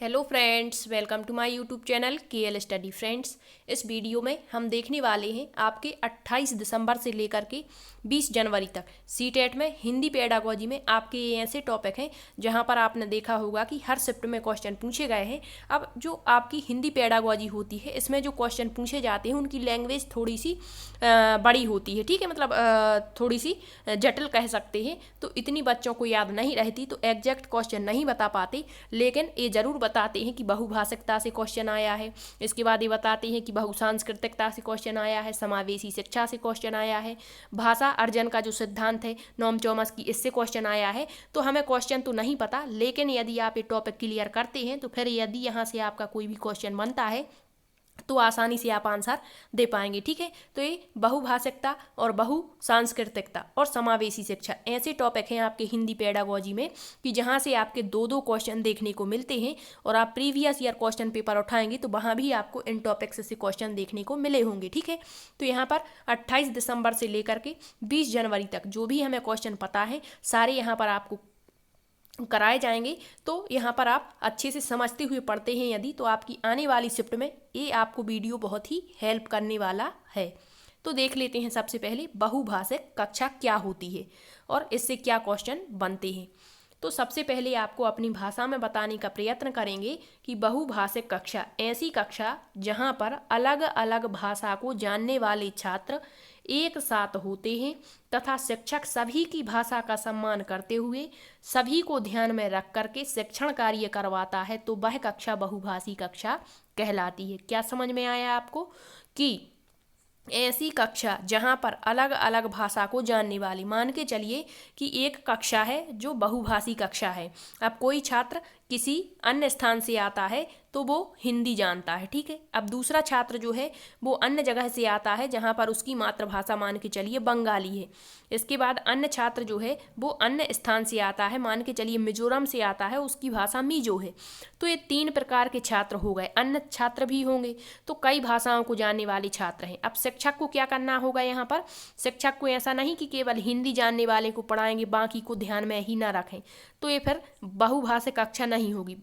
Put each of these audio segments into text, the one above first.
Hello friends, welcome to my YouTube channel KL study friends. इस video में हम देखने वाले हैं आपके 28 दिसंबर से लेकर के 20 जनवरी तक सीटेट में हिंदी पेडागोजी में आपके ये ऐसे टॉपिक हैं जहां पर आपने देखा होगा कि हर शिफ्ट में क्वेश्चन पूछे गए हैं। अब जो आपकी हिंदी पेडागोजी होती है इसमें जो क्वेश्चन पूछे जाते हैं उनकी लैंग्वेज थोड़ी सी बड़ी होती है, ठीक है, मतलब थोड़ी सी जटिल कह सकते हैं। तो इतनी बच्चों को याद नहीं रहती, तो एग्जैक्ट क्वेश्चन नहीं बता पाते, लेकिन ये जरूर बताते हैं कि बहुभाषिकता से क्वेश्चन आया है। इसके बाद ये बताते हैं कि बहुसांस्कृतिकता से क्वेश्चन आया है, समावेशी शिक्षा से क्वेश्चन आया है, भाषा अर्जन का जो सिद्धांत है नॉम चॉमस्की की, इससे क्वेश्चन आया है। तो हमें क्वेश्चन तो नहीं पता, लेकिन यदि आप ये टॉपिक क्लियर करते हैं तो फिर यदि यहाँ से आपका कोई भी क्वेश्चन बनता है तो आसानी से आप आंसर दे पाएंगे, ठीक है। तो ये बहुभाषिकता और बहुसांस्कृतिकता और समावेशी शिक्षा ऐसे टॉपिक हैं आपके हिंदी पेडागोजी में कि जहाँ से आपके दो दो क्वेश्चन देखने को मिलते हैं, और आप प्रीवियस ईयर क्वेश्चन पेपर उठाएंगे तो वहाँ भी आपको इन टॉपिक्स से क्वेश्चन देखने को मिले होंगे, ठीक है। तो यहाँ पर 28 दिसंबर से लेकर के 20 जनवरी तक जो भी हमें क्वेश्चन पता है सारे यहाँ पर आपको कराए जाएंगे। तो यहाँ पर आप अच्छे से समझते हुए पढ़ते हैं यदि, तो आपकी आने वाली शिफ्ट में ये आपको वीडियो बहुत ही हेल्प करने वाला है। तो देख लेते हैं सबसे पहले बहुभाषिक कक्षा क्या होती है और इससे क्या क्वेश्चन बनते हैं। तो सबसे पहले आपको अपनी भाषा में बताने का प्रयत्न करेंगे कि बहुभाषिक कक्षा ऐसी कक्षा जहाँ पर अलग अलग भाषा को जानने वाले छात्र एक साथ होते हैं तथा शिक्षक सभी की भाषा का सम्मान करते हुए सभी को ध्यान में रख करके शिक्षण कार्य करवाता है, तो वह कक्षा बहुभाषी कक्षा कहलाती है। क्या समझ में आया आपको कि ऐसी कक्षा जहाँ पर अलग अलग भाषा को जानने वाली, मान के चलिए कि एक कक्षा है जो बहुभाषी कक्षा है। अब कोई छात्र किसी अन्य स्थान से आता है तो वो हिंदी जानता है, ठीक है। अब दूसरा छात्र जो है वो अन्य जगह से आता है जहाँ पर उसकी मातृभाषा मान के चलिए बंगाली है। इसके बाद अन्य छात्र जो है वो अन्य स्थान से आता है, मान के चलिए मिजोरम से आता है, उसकी भाषा मिजो है। तो ये तीन प्रकार के छात्र हो गए, अन्य छात्र भी होंगे, तो कई भाषाओं को जानने वाले छात्र हैं। अब शिक्षक को क्या करना होगा, यहाँ पर शिक्षक को ऐसा नहीं कि केवल हिंदी जानने वाले को पढ़ाएंगे बाकी को ध्यान में ही ना रखें, तो ये फिर बहुभाषिक कक्षा नहीं होगी।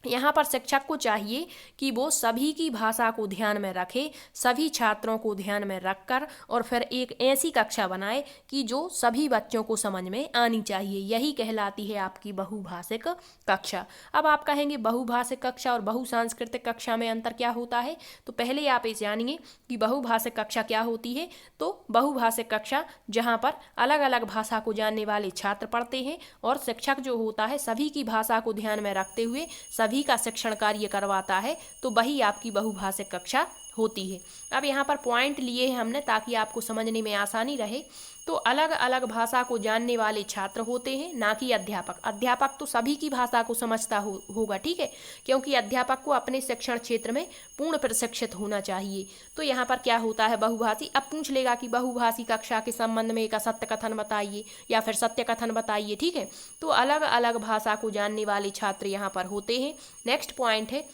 यहाँ पर शिक्षक को चाहिए कि वो सभी की भाषा को ध्यान में रखे, सभी छात्रों को ध्यान में रखकर, और फिर एक ऐसी कक्षा बनाए कि जो सभी बच्चों को समझ में आनी चाहिए। यही कहलाती है आपकी बहुभाषिक कक्षा। अब आप कहेंगे बहुभाषिक कक्षा और बहुसांस्कृतिक कक्षा में अंतर क्या होता है, तो पहले आप ये जानिए कि बहुभाषिक कक्षा क्या होती है। तो बहुभाषिक कक्षा जहाँ पर अलग अलग भाषा को जानने वाले छात्र पढ़ते हैं और शिक्षक जो होता है सभी की भाषा को ध्यान में रखते हुए सभी का शिक्षण कार्य करवाता है, तो वही आपकी बहुभाषिक कक्षा होती है। अब यहाँ पर पॉइंट लिए हैं हमने ताकि आपको समझने में आसानी रहे। तो अलग अलग भाषा को जानने वाले छात्र होते हैं, ना कि अध्यापक। अध्यापक तो सभी की भाषा को समझता होगा, ठीक है, क्योंकि अध्यापक को अपने शिक्षण क्षेत्र में पूर्ण प्रशिक्षित होना चाहिए। तो यहाँ पर क्या होता है बहुभाषी। अब पूछ लेगा कि बहुभाषी कक्षा के संबंध में एक असत्य कथन बताइए या फिर सत्य कथन बताइए, ठीक है। तो अलग अलग भाषा को जानने वाले छात्र यहाँ पर होते हैं। नेक्स्ट पॉइंट है,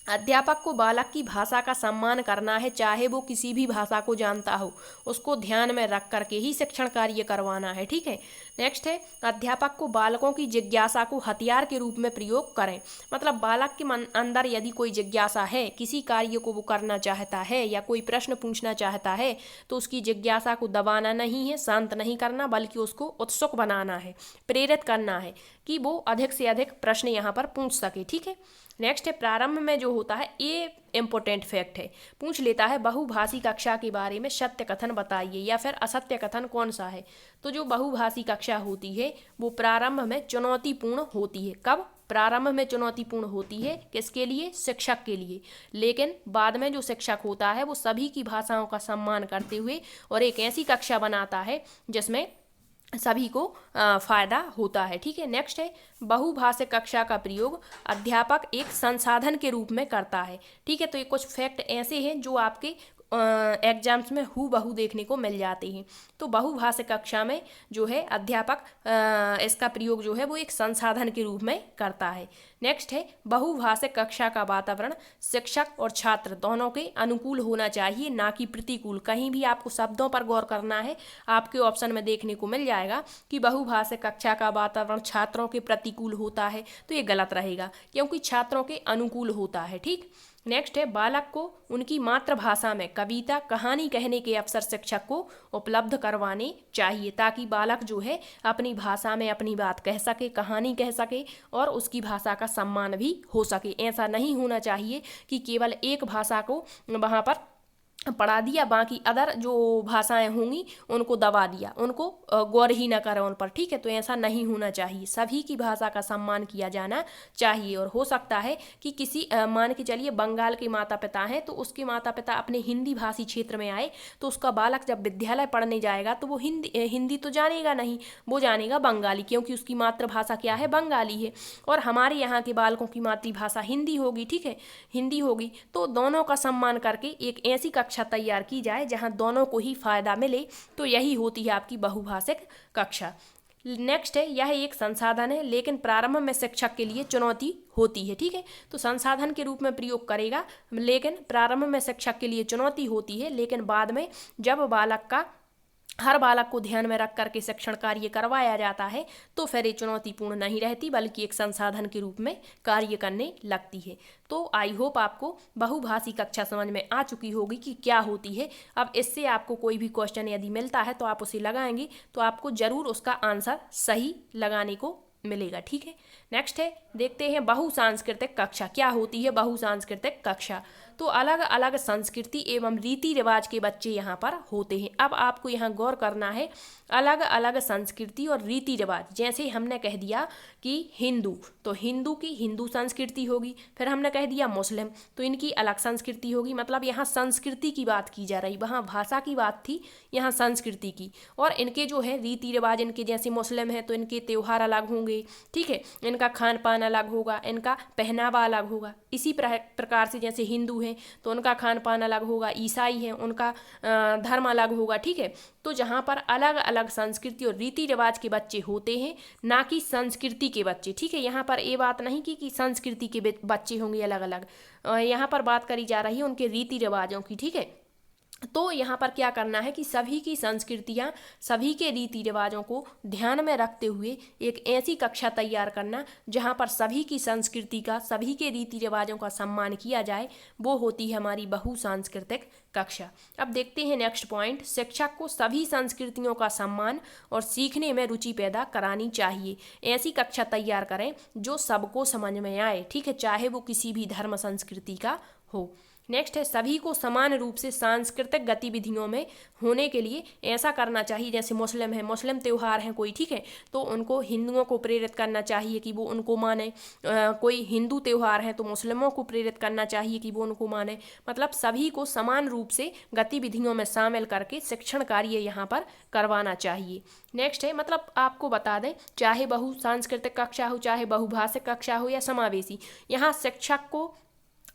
अध्यापक को बालक की भाषा का सम्मान करना है, चाहे वो किसी भी भाषा को जानता हो, उसको ध्यान में रख करके ही शिक्षण कार्य करवाना है, ठीक है। नेक्स्ट है, अध्यापक को बालकों की जिज्ञासा को हथियार के रूप में प्रयोग करें। मतलब बालक के अंदर यदि कोई जिज्ञासा है, किसी कार्य को वो करना चाहता है या कोई प्रश्न पूछना चाहता है, तो उसकी जिज्ञासा को दबाना नहीं है, शांत नहीं करना, बल्कि उसको उत्सुक बनाना है, प्रेरित करना है कि वो अधिक से अधिक प्रश्न यहाँ पर पूछ सके, ठीक है। नेक्स्ट है, प्रारंभ में जो होता है ये इम्पोर्टेंट फैक्ट है, पूछ लेता है बहुभाषी कक्षा के बारे में सत्य कथन बताइए या फिर असत्य कथन कौन सा है। तो जो बहुभाषी कक्षा होती है वो प्रारंभ में चुनौतीपूर्ण होती है। कब प्रारंभ में चुनौतीपूर्ण होती है, किसके लिए, शिक्षक के लिए। लेकिन बाद में जो शिक्षक होता है वो सभी की भाषाओं का सम्मान करते हुए और एक ऐसी कक्षा बनाता है जिसमें सभी को फायदा होता है, ठीक है। नेक्स्ट है, बहुभाषिक कक्षा का प्रयोग अध्यापक एक संसाधन के रूप में करता है, ठीक है। तो ये कुछ फैक्ट ऐसे हैं जो आपके एग्जाम्स में हूबहू देखने को मिल जाते हैं। तो बहुभाषिक कक्षा में जो है अध्यापक इसका प्रयोग जो है वो एक संसाधन के रूप में करता है। नेक्स्ट है बहुभाषिक कक्षा का वातावरण शिक्षक और छात्र दोनों के अनुकूल होना चाहिए, ना कि प्रतिकूल। कहीं भी आपको शब्दों पर गौर करना है, आपके ऑप्शन में देखने को मिल जाएगा कि बहुभाषिक कक्षा का वातावरण छात्रों के प्रतिकूल होता है, तो ये गलत रहेगा क्योंकि छात्रों के अनुकूल होता है। ठीक। नेक्स्ट है बालक को उनकी मातृभाषा में कविता कहानी कहने के अवसर शिक्षक को उपलब्ध करवाने चाहिए, ताकि बालक जो है अपनी भाषा में अपनी बात कह सके, कहानी कह सके और उसकी भाषा का सम्मान भी हो सके। ऐसा नहीं होना चाहिए कि केवल एक भाषा को वहाँ पर पढ़ा दिया, बाकी अदर जो भाषाएं होंगी उनको दबा दिया, उनको गौर ही न करें उन पर। ठीक है, तो ऐसा नहीं होना चाहिए, सभी की भाषा का सम्मान किया जाना चाहिए। और हो सकता है कि किसी मान के चलिए बंगाल के माता पिता हैं, तो उसके माता पिता अपने हिंदी भाषी क्षेत्र में आए, तो उसका बालक जब विद्यालय पढ़ने जाएगा तो वो हिंदी तो जानेगा नहीं, वो जानेगा बंगाली, क्योंकि उसकी मातृभाषा क्या है, बंगाली है। और हमारे यहाँ के बालकों की मातृभाषा हिंदी होगी। ठीक है, हिंदी होगी, तो दोनों का सम्मान करके एक ऐसी कक्षा तैयार की जाए जहां दोनों को ही फायदा मिले, तो यही होती है आपकी बहुभाषिक कक्षा। नेक्स्ट है यह एक संसाधन है लेकिन प्रारंभ में शिक्षक के लिए चुनौती होती है। ठीक है, तो संसाधन के रूप में प्रयोग करेगा, लेकिन प्रारंभ में शिक्षक के लिए चुनौती होती है, लेकिन बाद में जब हर बालक को ध्यान में रख करके शिक्षण कार्य करवाया जाता है तो फिर ये चुनौतीपूर्ण नहीं रहती, बल्कि एक संसाधन के रूप में कार्य करने लगती है। तो आई होप आपको बहुभाषी कक्षा समझ में आ चुकी होगी कि क्या होती है। अब इससे आपको कोई भी क्वेश्चन यदि मिलता है तो आप उसे लगाएंगे तो आपको जरूर उसका आंसर सही लगाने को मिलेगा। ठीक है, नेक्स्ट है देखते हैं बहुसांस्कृतिक कक्षा क्या होती है। बहुसांस्कृतिक कक्षा तो अलग अलग संस्कृति एवं रीति रिवाज के बच्चे यहाँ पर होते हैं। अब आपको यहाँ गौर करना है, अलग अलग संस्कृति और रीति रिवाज, जैसे हमने कह दिया कि हिंदू, तो हिंदू की हिंदू संस्कृति होगी, फिर हमने कह दिया मुस्लिम, तो इनकी अलग संस्कृति होगी। मतलब यहाँ संस्कृति की बात की जा रही, वहाँ भाषा की बात थी, यहाँ संस्कृति की। और इनके जो है रीति रिवाज, इनके जैसे मुस्लिम है तो इनके त्यौहार अलग होंगे। ठीक है, इनका खान पान अलग होगा, इनका पहनावा अलग होगा। इसी प्रकार से जैसे हिंदू हैं तो उनका खान पान अलग होगा, ईसाई हैं उनका धर्म अलग होगा। ठीक है, तो जहाँ पर अलग अलग संस्कृति और रीति रिवाज के बच्चे होते हैं, ना कि संस्कृति के बच्चे। ठीक है, यहाँ पर ये बात नहीं कि संस्कृति के बच्चे होंगे अलग अलग, यहाँ पर बात करी जा रही है उनके रीति रिवाजों की। ठीक है, तो यहाँ पर क्या करना है कि सभी की संस्कृतियाँ, सभी के रीति रिवाजों को ध्यान में रखते हुए एक ऐसी कक्षा तैयार करना जहाँ पर सभी की संस्कृति का, सभी के रीति रिवाजों का सम्मान किया जाए, वो होती है हमारी बहुसांस्कृतिक कक्षा। अब देखते हैं नेक्स्ट पॉइंट, शिक्षक को सभी संस्कृतियों का सम्मान और सीखने में रुचि पैदा करानी चाहिए। ऐसी कक्षा तैयार करें जो सबको समझ में आए। ठीक है, चाहे वो किसी भी धर्म संस्कृति का हो। नेक्स्ट है सभी को समान रूप से सांस्कृतिक गतिविधियों में होने के लिए ऐसा करना चाहिए, जैसे मुस्लिम है, मुस्लिम त्यौहार हैं कोई, ठीक है, तो उनको हिंदुओं को प्रेरित करना चाहिए कि वो उनको माने। कोई हिंदू त्यौहार हैं तो मुस्लिमों को प्रेरित करना चाहिए कि वो उनको माने। मतलब सभी को समान रूप से गतिविधियों में शामिल करके शिक्षण कार्य यहाँ पर करवाना चाहिए। नेक्स्ट है, मतलब आपको बता दें, चाहे बहुसांस्कृतिक कक्षा हो, चाहे बहुभाषिक कक्षा हो या समावेशी, यहाँ शिक्षक को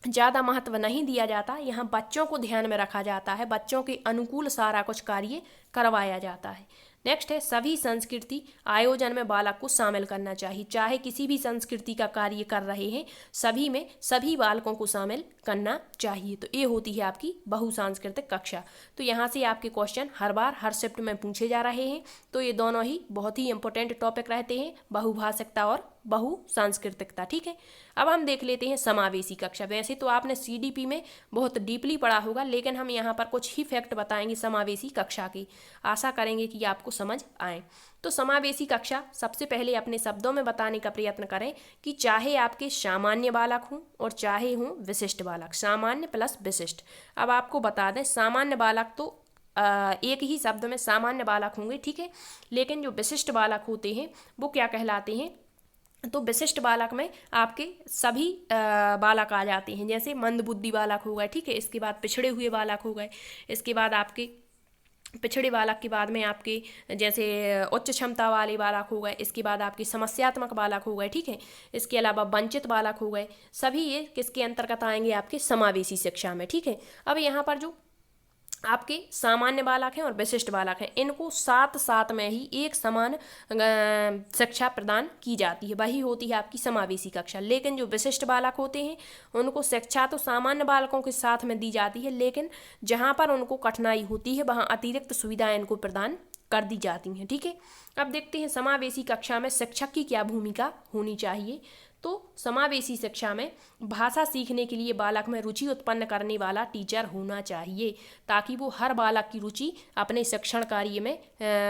ज़्यादा महत्व नहीं दिया जाता, यहाँ बच्चों को ध्यान में रखा जाता है, बच्चों के अनुकूल सारा कुछ कार्य करवाया जाता है। नेक्स्ट है सभी संस्कृति आयोजन में बालक को शामिल करना चाहिए। चाहे किसी भी संस्कृति का कार्य कर रहे हैं, सभी में सभी बालकों को शामिल करना चाहिए। तो ये होती है आपकी बहुसांस्कृतिक कक्षा। तो यहाँ से आपके क्वेश्चन हर बार हर शिफ्ट में पूछे जा रहे हैं, तो ये दोनों ही बहुत ही इंपॉर्टेंट टॉपिक रहते हैं, बहुभाषिकता और बहुसांस्कृतिकता। ठीक है, अब हम देख लेते हैं समावेशी कक्षा। वैसे तो आपने CDP में बहुत डीपली पढ़ा होगा, लेकिन हम यहाँ पर कुछ ही फैक्ट बताएंगे समावेशी कक्षा की, आशा करेंगे कि आपको समझ आए। तो समावेशी कक्षा सबसे पहले अपने शब्दों में बताने का प्रयत्न करें कि चाहे आपके सामान्य बालक हों और चाहे हों विशिष्ट बालक, सामान्य प्लस विशिष्ट। अब आपको बता दें, सामान्य बालक तो एक ही शब्द में सामान्य बालक होंगे, ठीक है, लेकिन जो विशिष्ट बालक होते हैं वो क्या कहलाते हैं, तो विशिष्ट बालक में आपके सभी बालक आ जाते हैं। जैसे मंदबुद्धि बालक हो गए, ठीक है, इसके बाद पिछड़े हुए बालक हो गए, इसके बाद आपके पिछड़े बालक के बाद में आपके जैसे उच्च क्षमता वाले बालक हो गए, इसके बाद आपके समस्यात्मक बालक हो गए, ठीक है, इसके अलावा वंचित बालक हो गए। सभी ये किसके अंतर्गत आएंगे, आपके समावेशी शिक्षा में। ठीक है, अब यहाँ पर जो आपके सामान्य बालक हैं और विशिष्ट बालक हैं, इनको साथ साथ में ही एक समान शिक्षा प्रदान की जाती है, वही होती है आपकी समावेशी कक्षा। लेकिन जो विशिष्ट बालक होते हैं उनको शिक्षा तो सामान्य बालकों के साथ में दी जाती है, लेकिन जहाँ पर उनको कठिनाई होती है वहाँ अतिरिक्त सुविधाएं इनको प्रदान कर दी जाती हैं। ठीक है, अब देखते हैं समावेशी कक्षा में शिक्षक की क्या भूमिका होनी चाहिए। तो समावेशी शिक्षा में भाषा सीखने के लिए बालक में रुचि उत्पन्न करने वाला टीचर होना चाहिए, ताकि वो हर बालक की रुचि अपने शिक्षण कार्य में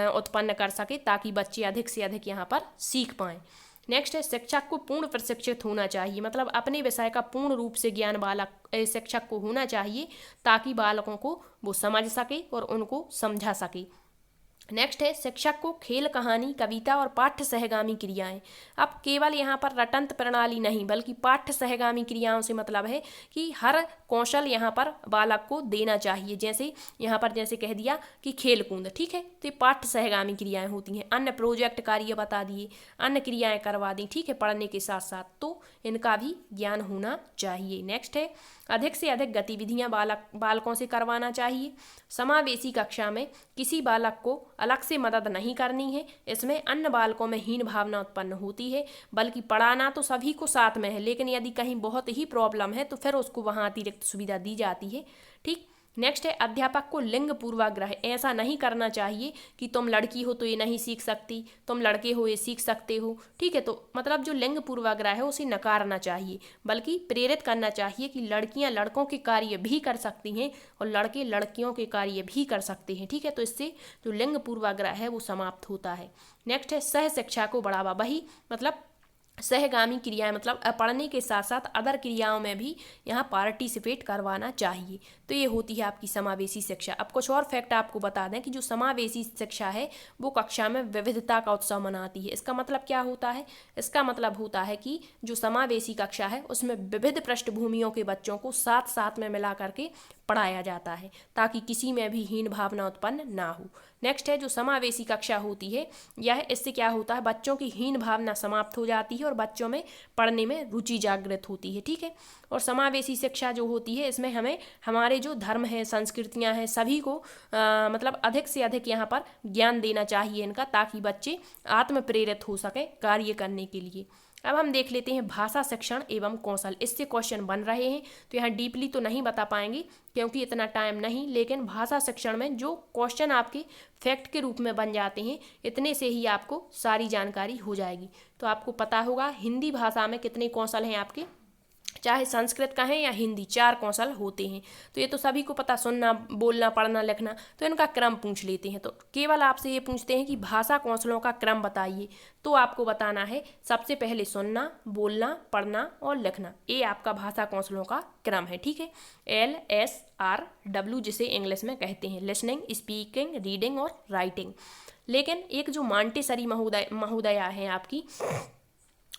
उत्पन्न कर सके, ताकि बच्चे अधिक से अधिक यहाँ पर सीख पाएँ। नेक्स्ट है शिक्षक को पूर्ण प्रशिक्षित होना चाहिए, मतलब अपने विषय का पूर्ण रूप से ज्ञान बालक शिक्षक को होना चाहिए, ताकि बालकों को वो समझ सके और उनको समझा सके। नेक्स्ट है शिक्षक को खेल, कहानी, कविता और पाठ्य सहगामी क्रियाएं। अब केवल यहाँ पर रटंत प्रणाली नहीं, बल्कि पाठ्य सहगामी क्रियाओं से मतलब है कि हर कौशल यहाँ पर बालक को देना चाहिए। जैसे यहाँ पर जैसे कह दिया कि खेल कूद, ठीक है, तो ये पाठ्य सहगामी क्रियाएं होती हैं। अन्य प्रोजेक्ट कार्य बता दिए, अन्य क्रियाएं करवा दी, ठीक है, पढ़ने के साथ साथ, तो इनका भी ज्ञान होना चाहिए। नेक्स्ट है अधिक से अधिक गतिविधियां बालकों से करवाना चाहिए। समावेशी कक्षा में किसी बालक को अलग से मदद नहीं करनी है, इसमें अन्य बालकों में हीन भावना उत्पन्न होती है, बल्कि पढ़ाना तो सभी को साथ में है, लेकिन यदि कहीं बहुत ही प्रॉब्लम है तो फिर उसको वहाँ अतिरिक्त सुविधा दी जाती है। ठीक, नेक्स्ट है अध्यापक को लिंग पूर्वाग्रह ऐसा नहीं करना चाहिए कि तुम लड़की हो तो ये नहीं सीख सकती, तुम लड़के हो ये सीख सकते हो, ठीक है, तो मतलब जो लिंग पूर्वाग्रह है उसे नकारना चाहिए, बल्कि प्रेरित करना चाहिए कि लड़कियां लड़कों के कार्य भी कर सकती हैं और लड़के लड़कियों के कार्य भी कर सकते हैं। ठीक है, तो इससे जो लिंग पूर्वाग्रह है वो समाप्त होता है। नेक्स्ट है सह शिक्षा को बढ़ावा, वही मतलब सहगामी क्रियाएं, मतलब पढ़ने के साथ साथ अदर क्रियाओं में भी यहाँ पार्टिसिपेट करवाना चाहिए। तो ये होती है आपकी समावेशी शिक्षा। अब कुछ और फैक्ट आपको बता दें कि जो समावेशी शिक्षा है वो कक्षा में विविधता का उत्सव मनाती है। इसका मतलब क्या होता है? इसका मतलब होता है कि जो समावेशी कक्षा है उसमें विविध पृष्ठभूमियों के बच्चों को साथ साथ में मिला करके पढ़ाया जाता है, ताकि किसी में भी हीन भावना उत्पन्न ना हो। नेक्स्ट है जो समावेशी कक्षा होती है, यह इससे क्या होता है, बच्चों की हीन भावना समाप्त हो जाती है और बच्चों में पढ़ने में रुचि जागृत होती है। ठीक है, और समावेशी शिक्षा जो होती है इसमें हमें हमारे जो धर्म है, संस्कृतियां हैं, सभी को मतलब अधिक से अधिक यहाँ पर ज्ञान देना चाहिए इनका, ताकि बच्चे आत्म प्रेरित हो सके कार्य करने के लिए। अब हम देख लेते हैं भाषा शिक्षण एवं कौशल, इससे क्वेश्चन बन रहे हैं, तो यहाँ डीपली तो नहीं बता पाएंगे क्योंकि इतना टाइम नहीं, लेकिन भाषा शिक्षण में जो क्वेश्चन आपके फैक्ट के रूप में बन जाते हैं इतने से ही आपको सारी जानकारी हो जाएगी। तो आपको पता होगा हिंदी भाषा में कितने कौशल हैं आपके, चाहे संस्कृत का है या हिंदी, 4 कौशल होते हैं। तो ये तो सभी को पता, सुनना, बोलना, पढ़ना, लिखना, तो इनका क्रम पूछ लेते हैं। तो केवल आपसे ये पूछते हैं कि भाषा कौशलों का क्रम बताइए, तो आपको बताना है सबसे पहले सुनना, बोलना, पढ़ना और लिखना, ये आपका भाषा कौशलों का क्रम है। ठीक है, LSRW जिसे इंग्लिश में कहते हैं, लिसनिंग, स्पीकिंग, रीडिंग और राइटिंग। लेकिन एक जो मॉन्टेसरी महोदया हैं आपकी,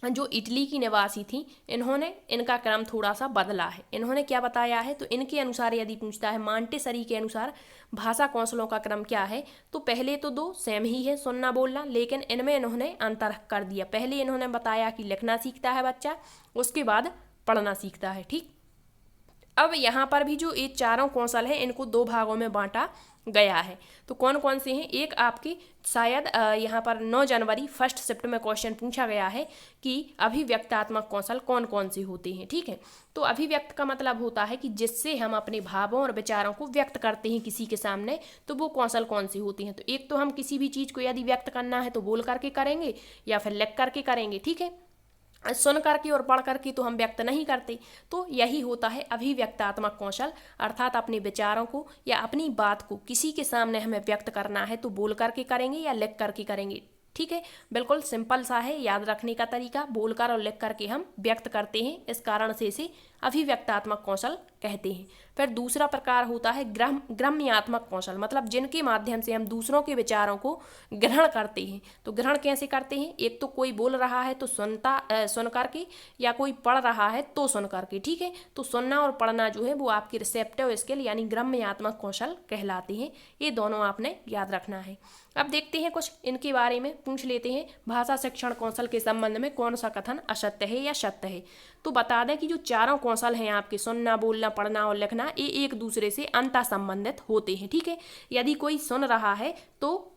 जो इटली की निवासी थी, इन्होंने इनका क्रम थोड़ा सा बदला है। इन्होंने क्या बताया है, तो इनके अनुसार यदि पूछता है मॉन्टेसरी के अनुसार भाषा कौशलों का क्रम क्या है, तो पहले तो 2 सेम ही है, सुनना, बोलना, लेकिन इनमें इन्होंने अंतर कर दिया। पहले इन्होंने बताया कि लिखना सीखता है बच्चा, उसके बाद पढ़ना सीखता है। ठीक, अब यहाँ पर भी जो ये 4 कौशल हैं इनको 2 भागों में बांटा गया है। तो कौन कौन से हैं, एक आपकी शायद यहाँ पर 9 जनवरी फर्स्ट शिफ्ट में क्वेश्चन पूछा गया है कि अभिव्यक्तात्मक कौशल कौन कौन से होते हैं। ठीक है, तो अभिव्यक्त का मतलब होता है कि जिससे हम अपने भावों और विचारों को व्यक्त करते हैं किसी के सामने, तो वो कौशल कौन से होते हैं। तो एक तो हम किसी भी चीज़ को यदि व्यक्त करना है तो बोल करके करेंगे या फिर लिख करके करेंगे। ठीक है, सुन करके और पढ़ करके तो हम व्यक्त नहीं करते। तो यही होता है अभिव्यक्तात्मक कौशल, अर्थात अपने विचारों को या अपनी बात को किसी के सामने हमें व्यक्त करना है तो बोल करके करेंगे या लिख करके करेंगे। ठीक है, बिल्कुल सिंपल सा है याद रखने का तरीका, बोलकर और लिख करके हम व्यक्त करते हैं, इस कारण से इसे अभिव्यक्तात्मक कौशल कहते हैं। फिर दूसरा प्रकार होता है ग्राम्यात्मक कौशल, मतलब जिनके माध्यम से हम दूसरों के विचारों को ग्रहण करते हैं। तो ग्रहण कैसे करते हैं, एक तो कोई बोल रहा है तो सुन करके, या कोई पढ़ रहा है तो सुन करके। ठीक है, तो सुनना और पढ़ना जो है वो आपके रिसेप्टिव स्किल यानी ग्राम्यात्मक कौशल कहलाते हैं। ये दोनों आपने याद रखना है। अब देखते हैं कुछ इनके बारे में, पूछ लेते हैं भाषा शिक्षण कौशल के संबंध में कौन सा कथन असत्य है या सत्य है। तो बता दें कि जो 4 कौशल हैं आपके, सुनना, बोलना, पढ़ना और लिखना, ये एक दूसरे से अंतः संबंधित होते हैं। ठीक है, यदि कोई सुन रहा है तो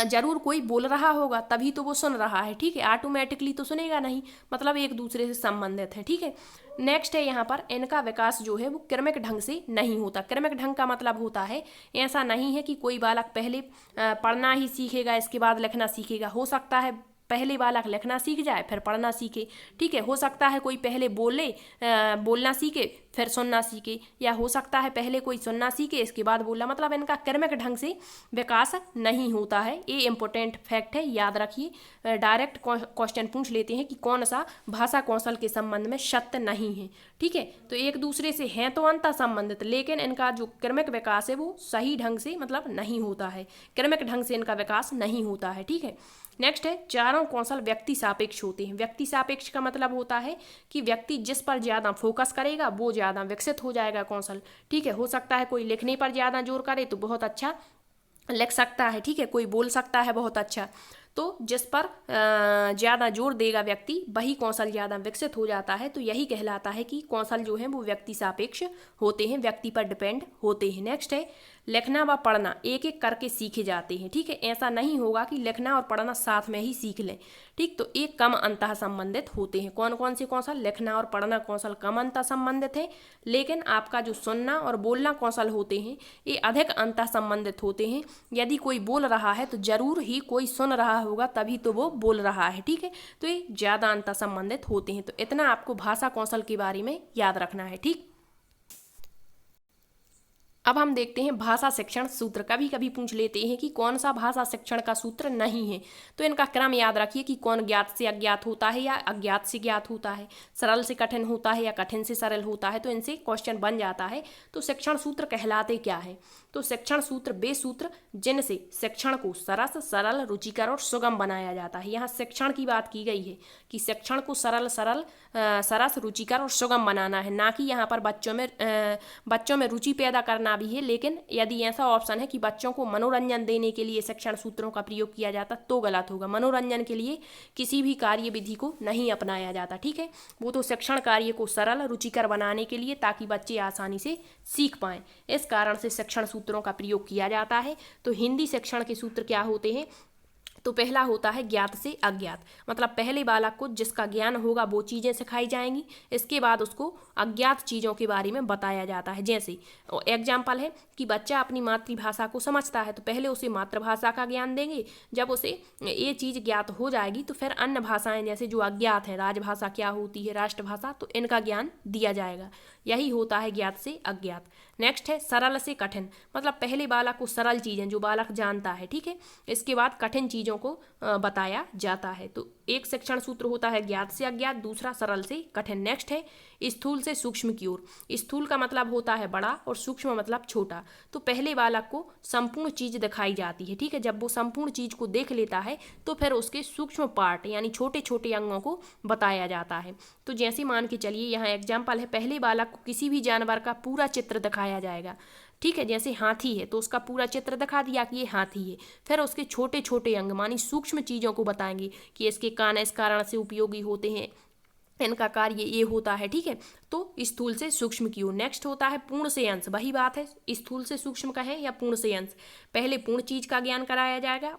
जरूर कोई बोल रहा होगा, तभी तो वो सुन रहा है। ठीक है, ऑटोमेटिकली तो सुनेगा नहीं, मतलब एक दूसरे से संबंधित है। ठीक है, नेक्स्ट है यहाँ पर, इनका विकास जो है वो क्रमिक ढंग से नहीं होता। क्रमिक ढंग का मतलब होता है, ऐसा नहीं है कि कोई बालक पहले पढ़ना ही सीखेगा इसके बाद लिखना सीखेगा। हो सकता है पहले बालक लिखना सीख जाए फिर पढ़ना सीखे। ठीक है, हो सकता है कोई पहले बोलना सीखे फिर सुनना सीखे, या हो सकता है पहले कोई सुनना सीखे इसके बाद बोलना, मतलब इनका क्रमिक ढंग से विकास नहीं होता है। ये इंपॉर्टेंट फैक्ट है, याद रखिए। डायरेक्ट क्वेश्चन पूछ लेते हैं कि कौन सा भाषा कौशल के संबंध में सत्य नहीं है। ठीक है, तो एक दूसरे से हैं तो अंतः संबंधित, लेकिन इनका जो क्रमिक विकास है वो सही ढंग से मतलब नहीं होता है, क्रमिक ढंग से इनका विकास नहीं होता है। ठीक है, नेक्स्ट है, चारों कौशल व्यक्ति सापेक्ष होते हैं। व्यक्ति सापेक्ष का मतलब होता है कि व्यक्ति जिस पर ज़्यादा फोकस करेगा वो ज़्यादा विकसित हो जाएगा कौशल। ठीक है, हो सकता है कोई लिखने पर ज़्यादा जोर करे तो बहुत अच्छा लिख सकता है। ठीक है, कोई बोल सकता है बहुत अच्छा, तो जिस पर ज़्यादा जोर देगा व्यक्ति वही कौशल ज़्यादा विकसित हो जाता है। तो यही कहलाता है कि कौशल जो है वो व्यक्ति सापेक्ष होते हैं, व्यक्ति पर डिपेंड होते हैं। नेक्स्ट है, लिखना व पढ़ना एक एक करके सीखे जाते हैं। ठीक है, ऐसा नहीं होगा कि लिखना और पढ़ना साथ में ही सीख लें। ठीक, तो एक कम अंतः संबंधित होते हैं। कौन कौन से कौशल? लिखना और पढ़ना कौशल कम अंतः संबंधित है, लेकिन आपका जो सुनना और बोलना कौशल होते हैं ये अधिक अंतः संबंधित होते हैं। यदि कोई बोल रहा है तो जरूर ही कोई सुन रहा होगा, तभी तो वो बोल रहा है। ठीक है, तो ये ज़्यादा अंतः संबंधित होते हैं। तो इतना आपको भाषा कौशल के बारे में याद रखना है। ठीक, अब हम देखते हैं भाषा शिक्षण सूत्र। कभी कभी पूछ लेते हैं कि कौन सा भाषा शिक्षण का सूत्र नहीं है, तो इनका क्रम याद रखिए कि कौन ज्ञात से अज्ञात होता है या अज्ञात से ज्ञात होता है, सरल से कठिन होता है या कठिन से सरल होता है। तो इनसे क्वेश्चन बन जाता है। तो शिक्षण सूत्र कहलाते क्या है? तो शिक्षण सूत्र वे सूत्र जिनसे शिक्षण को सरल, रुचिकर और सुगम बनाया जाता है। यहाँ शिक्षण की बात की गई है कि शिक्षण को सरस, रुचिकर और सुगम बनाना है, ना कि यहाँ पर बच्चों में रुचि पैदा करना भी है। लेकिन यदि ऐसा ऑप्शन है कि बच्चों को मनोरंजन देने के लिए शिक्षण सूत्रों का प्रयोग किया जाता तो गलत होगा। मनोरंजन के लिए किसी भी कार्य विधि को नहीं अपनाया जाता। ठीक है, वो तो शिक्षण कार्य को सरल, रुचिकर बनाने के लिए, ताकि बच्चे आसानी से सीख पाएं, इस कारण से शिक्षण सूत्रों का प्रयोग किया जाता है। तो हिंदी शिक्षण के सूत्र क्या होते हैं? तो पहला होता है ज्ञात से अज्ञात, मतलब पहले बालक को जिसका ज्ञान होगा वो चीज़ें सिखाई जाएंगी, इसके बाद उसको अज्ञात चीज़ों के बारे में बताया जाता है। जैसे एग्जाम्पल है कि बच्चा अपनी मातृभाषा को समझता है तो पहले उसे मातृभाषा का ज्ञान देंगे, जब उसे ये चीज़ ज्ञात हो जाएगी तो फिर अन्य भाषाएं जैसे जो अज्ञात है, राजभाषा क्या होती है, राष्ट्रभाषा, तो इनका ज्ञान दिया जाएगा। यही होता है ज्ञात से अज्ञात। नेक्स्ट है सरल से कठिन, मतलब पहले बालक को सरल चीज़ें जो बालक जानता है, ठीक है, इसके बाद कठिन चीज़ों को बताया जाता है। तो एक शिक्षण सूत्र होता है ज्ञात से अज्ञात, दूसरा सरल से कठिन। नेक्स्ट है स्थूल से सूक्ष्म की ओर। स्थूल का मतलब होता है बड़ा और सूक्ष्म मतलब छोटा। तो पहले बालक को संपूर्ण चीज दिखाई जाती है, ठीक है, जब वो संपूर्ण चीज को देख लेता है तो फिर उसके सूक्ष्म पार्ट यानी छोटे छोटे अंगों को बताया जाता है। तो जैसे मान के चलिए यहाँ एग्जाम्पल है, पहले बालक को किसी भी जानवर का पूरा चित्र दिखाया जाएगा, ठीक है, जैसे हाथी है तो उसका पूरा चित्र दिखा दिया कि ये हाथी है, फिर उसके छोटे छोटे अंग मानी सूक्ष्म चीज़ों को बताएंगे कि इसके कान इस कारण से उपयोगी होते हैं, इनका कार्य ये होता है, ठीक है। तो स्थूल से सूक्ष्म की ओर। नेक्स्ट होता है पूर्ण से अंश, वही बात है, स्थूल से सूक्ष्म का है या पूर्ण से अंश। पहले पूर्ण चीज का ज्ञान कराया जाएगा,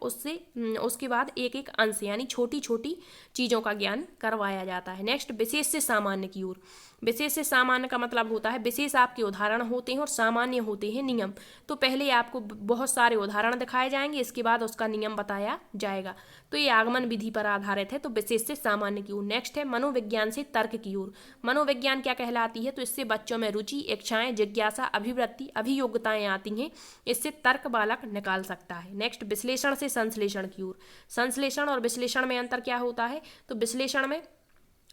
उसके बाद एक एक अंश यानी छोटी छोटी चीज़ों का ज्ञान करवाया जाता है। नेक्स्ट विशेष से सामान्य की ओर। विशेष से सामान्य का मतलब होता है विशेष आपके उदाहरण होते हैं और सामान्य होते हैं नियम। तो पहले आपको बहुत सारे उदाहरण दिखाए जाएंगे, इसके बाद उसका नियम बताया जाएगा। तो ये आगमन विधि पर आधारित है। तो विशेष से सामान्य की ओर। नेक्स्ट है मनोविज्ञान से तर्क की ओर। मनोविज्ञान क्या कहलाती है? तो इससे बच्चों में रुचि, इच्छाएं, जिज्ञासा, अभिवृत्ति, अभियोग्यताएं आती हैं, इससे तर्क बालक निकाल सकता है। नेक्स्ट विश्लेषण से संश्लेषण की ओर। संश्लेषण और विश्लेषण में अंतर क्या होता है? तो विश्लेषण में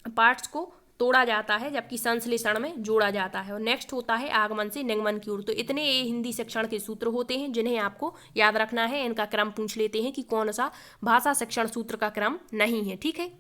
पार्ट्स को तोड़ा जाता है जबकि संश्लेषण में जोड़ा जाता है। और नेक्स्ट होता है आगमन से निगमन की ओर। तो इतने ये हिंदी शिक्षण के सूत्र होते हैं जिन्हें आपको याद रखना है। इनका क्रम पूछ लेते हैं कि कौन सा भाषा शिक्षण सूत्र का क्रम नहीं है, ठीक है।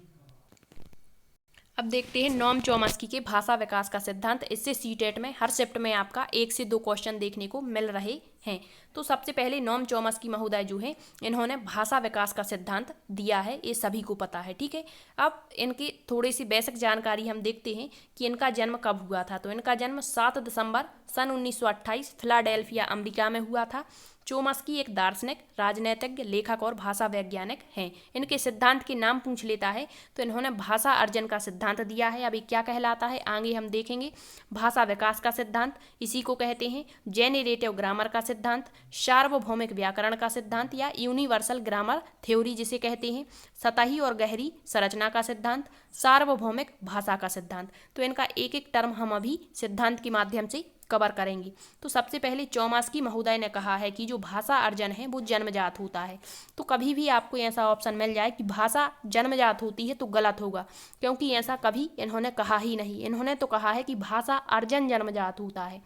अब देखते हैं नोम चॉम्स्की के भाषा विकास का सिद्धांत। इससे सीटेट में हर शिफ्ट में आपका 1 से 2 क्वेश्चन देखने को मिल रहे हैं। तो सबसे पहले नोम चॉम्स्की महोदय जो हैं इन्होंने भाषा विकास का सिद्धांत दिया है, ये सभी को पता है, ठीक है। अब इनकी थोड़ी सी बेसिक जानकारी हम देखते हैं कि इनका जन्म कब हुआ था। तो इनका जन्म 7 दिसंबर सन 1928 फिलाडेल्फिया अमेरिका में हुआ था। चोम्स्की एक दार्शनिक, राजनीतिज्ञ, लेखक और भाषा वैज्ञानिक हैं। इनके सिद्धांत के नाम पूछ लेता है तो इन्होंने भाषा अर्जन का सिद्धांत दिया है। अभी क्या कहलाता है आगे हम देखेंगे। भाषा विकास का सिद्धांत, इसी को कहते हैं जेनेरेटिव ग्रामर का सिद्धांत, सार्वभौमिक व्याकरण का सिद्धांत या यूनिवर्सल ग्रामर थ्योरी जिसे कहते हैं, सतही और गहरी संरचना का सिद्धांत, सार्वभौमिक भाषा का सिद्धांत। तो इनका एक एक टर्म हम अभी सिद्धांत के माध्यम से कवर करेंगे। तो सबसे पहले चोम्स्की महोदय ने कहा है कि जो भाषा अर्जन है वो जन्मजात होता है। तो कभी भी आपको ऐसा ऑप्शन मिल जाए कि भाषा जन्मजात होती है तो गलत होगा, क्योंकि ऐसा कभी इन्होंने कहा ही नहीं। इन्होंने तो कहा है कि भाषा अर्जन जन्मजात होता है।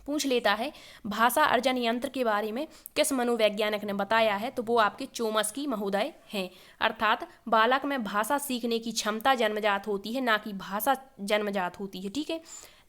पूछ लेता है भाषा अर्जन यंत्र के बारे में किस मनोवैज्ञानिक ने बताया है, तो वो आपके चोम्स्की महोदय हैं। अर्थात बालक में भाषा सीखने की क्षमता जन्मजात होती है, ना कि भाषा जन्मजात होती है, ठीक है।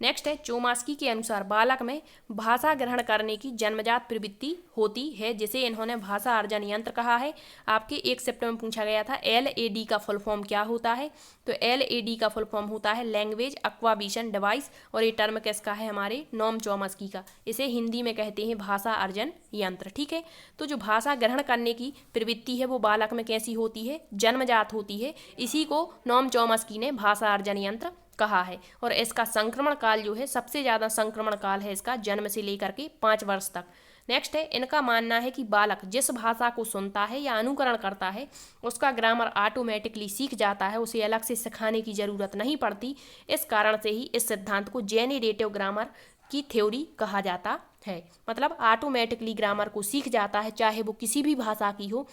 नेक्स्ट है चोम्स्की के अनुसार बालक में भाषा ग्रहण करने की जन्मजात प्रवृत्ति होती है, जिसे इन्होंने भाषा अर्जन यंत्र कहा है। आपके 1 शिफ्ट में पूछा गया था LAD का फुल फॉर्म क्या होता है। तो LAD का फुल फॉर्म होता है लैंग्वेज एक्विजिशन डिवाइस, और ये टर्म किसका है, हमारे नोम चोम्स्की का। इसे हिंदी में कहते हैं भाषा अर्जन यंत्र, ठीक है। तो जो भाषा ग्रहण करने की प्रवृत्ति है वो बालक में कैसी होती है, जन्मजात होती है। इसी को नोम चोम्स्की ने भाषा अर्जन यंत्र कहा है। और इसका संक्रमण काल जो है, सबसे ज़्यादा संक्रमण काल है इसका जन्म से लेकर के 5 वर्ष तक। नेक्स्ट है इनका मानना है कि बालक जिस भाषा को सुनता है या अनुकरण करता है उसका ग्रामर ऑटोमेटिकली सीख जाता है, उसे अलग से सिखाने की ज़रूरत नहीं पड़ती। इस कारण से ही इस सिद्धांत को जेनेरेटिव ग्रामर की थ्योरी कहा जाता है। मतलब ऑटोमेटिकली ग्रामर को सीख जाता है, चाहे वो किसी भी भाषा की हो।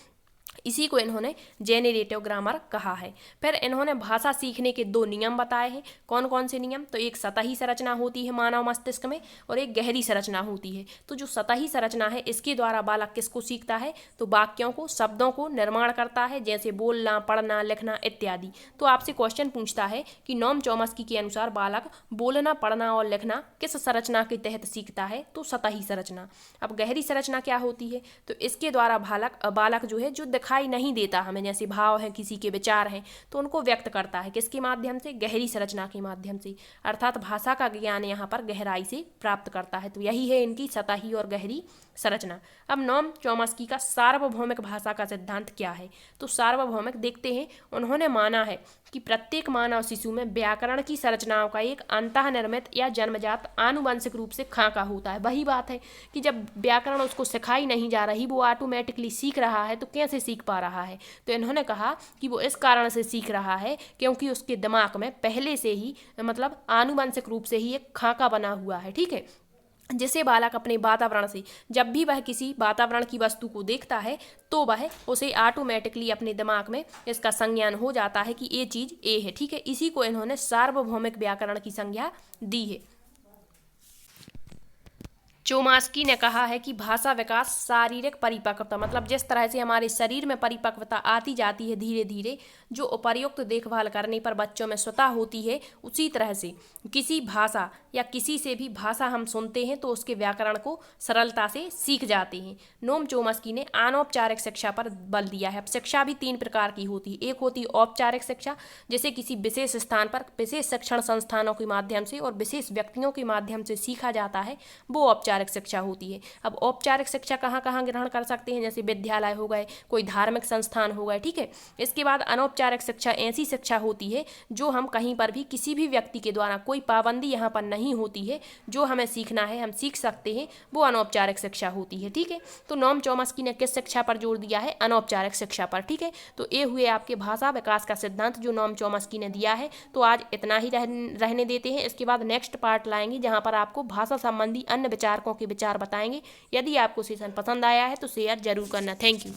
इसी को इन्होंने जेनेरेटिव ग्रामर कहा है। फिर इन्होंने भाषा सीखने के 2 नियम बताए हैं। कौन कौन से नियम, तो एक सतही संरचना होती है मानव मस्तिष्क में और एक गहरी संरचना होती है। तो जो सतही संरचना है इसके द्वारा बालक किसको सीखता है, तो वाक्यों को, शब्दों को निर्माण करता है, जैसे बोलना, पढ़ना, लिखना इत्यादि। तो आपसे क्वेश्चन पूछता है कि नोम चोम्स्की के अनुसार बालक बोलना, पढ़ना और लिखना किस संरचना के तहत सीखता है, तो सतही संरचना। अब गहरी संरचना क्या होती है, तो इसके द्वारा बालक जो है, जो दिखाई नहीं देता हमें, जैसे भाव है, किसी के विचार हैं, तो उनको व्यक्त करता है किसके माध्यम से, गहरी संरचना के माध्यम से। अर्थात भाषा का ज्ञान यहाँ पर गहराई से प्राप्त करता है। तो यही है इनकी सतही और गहरी संरचना। अब नोम चोम्स्की का सार्वभौमिक भाषा का सिद्धांत क्या है, तो सार्वभौमिक देखते हैं। उन्होंने माना है कि प्रत्येक मानव शिशु में व्याकरण की संरचनाओं का एक अंतःनिर्मित या जन्मजात आनुवंशिक रूप से खाका होता है। वही बात है कि जब व्याकरण उसको सिखाई नहीं जा रही, वो ऑटोमेटिकली सीख रहा है, तो कैसे सीख पा रहा है, तो इन्होंने कहा कि वो इस कारण से सीख रहा है क्योंकि उसके दिमाग में पहले से ही, मतलब आनुवंशिक रूप से ही एक खाका बना हुआ है, ठीक है। जिसे बालक अपने वातावरण से, जब भी वह किसी वातावरण की वस्तु को देखता है तो वह उसे ऑटोमेटिकली अपने दिमाग में इसका संज्ञान हो जाता है कि ये चीज़ ए है, ठीक है। इसी को इन्होंने सार्वभौमिक व्याकरण की संज्ञा दी है। चोम्स्की ने कहा है कि भाषा विकास शारीरिक परिपक्वता, मतलब जिस तरह से हमारे शरीर में परिपक्वता आती जाती है धीरे धीरे, जो उपर्युक्त देखभाल करने पर बच्चों में स्वतः होती है, उसी तरह से किसी भाषा या किसी से भी भाषा हम सुनते हैं तो उसके व्याकरण को सरलता से सीख जाते हैं। नोम चोम्स्की ने अनौपचारिक शिक्षा पर बल दिया है। अब शिक्षा भी 3 प्रकार की होती है। एक होती है औपचारिक शिक्षा, जिसे किसी विशेष स्थान पर विशेष शिक्षण संस्थानों के माध्यम से और विशेष व्यक्तियों के माध्यम से सीखा जाता है, वो औपचारिक शिक्षा होती है। अब औपचारिक शिक्षा कहाँ कहाँ ग्रहण कर सकते हैं, जैसे विद्यालय हो गए, कोई धार्मिक संस्थान हो गए, ठीक है। इसके बाद अनौपचारिक शिक्षा ऐसी शिक्षा होती है जो हम कहीं पर भी किसी भी व्यक्ति के द्वारा, कोई पाबंदी यहाँ पर नहीं होती है, जो हमें सीखना है हम सीख सकते हैं, वो अनौपचारिक शिक्षा होती है, ठीक है। तो नोम चोम्स्की ने किस शिक्षा पर जोर दिया है, अनौपचारिक शिक्षा पर, ठीक है। तो ये हुए आपके भाषा विकास का सिद्धांत जो नोम चोम्स्की ने दिया है। तो आज इतना ही रहने देते हैं। इसके बाद नेक्स्ट पार्ट लाएंगे जहाँ पर आपको भाषा संबंधी अन्य विचारकों के विचार बताएंगे। यदि आपको सेशन पसंद आया है तो शेयर जरूर करना। Thank you.